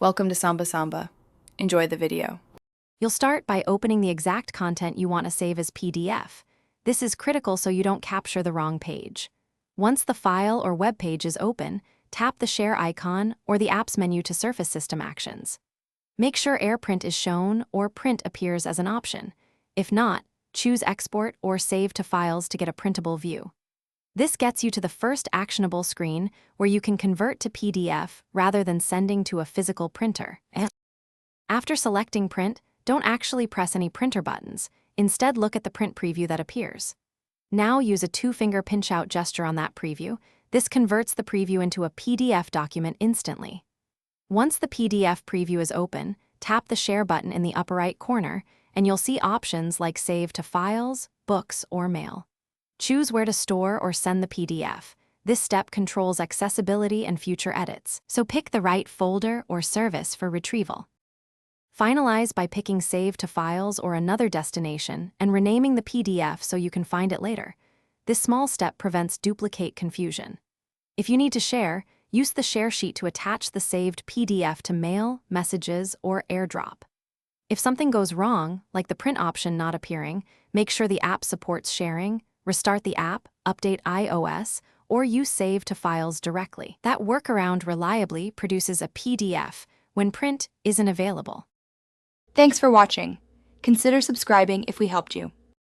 Welcome to Samba Samba. Enjoy the video. You'll start by opening the exact content you want to save as PDF. This is critical so you don't capture the wrong page. Once the file or web page is open, tap the Share icon or the Apps menu to surface system actions. Make sure AirPrint is shown or Print appears as an option. If not, choose Export or Save to Files to get a printable view. This gets you to the first actionable screen where you can convert to PDF rather than sending to a physical printer. After selecting Print, don't actually press any printer buttons. Instead, look at the print preview that appears. Now use a two-finger pinch-out gesture on that preview. This converts the preview into a PDF document instantly. Once the PDF preview is open, tap the Share button in the upper right corner, and you'll see options like Save to Files, Books, or Mail. Choose where to store or send the PDF. This step controls accessibility and future edits, so pick the right folder or service for retrieval. Finalize by picking Save to Files or another destination and renaming the PDF so you can find it later. This small step prevents duplicate confusion. If you need to share, use the Share sheet to attach the saved PDF to Mail, Messages, or AirDrop. If something goes wrong, like the print option not appearing, make sure the app supports sharing, restart the app, update iOS, or use Save to Files directly. That workaround reliably produces a PDF when print isn't available. Thanks for watching. Consider subscribing if we helped you.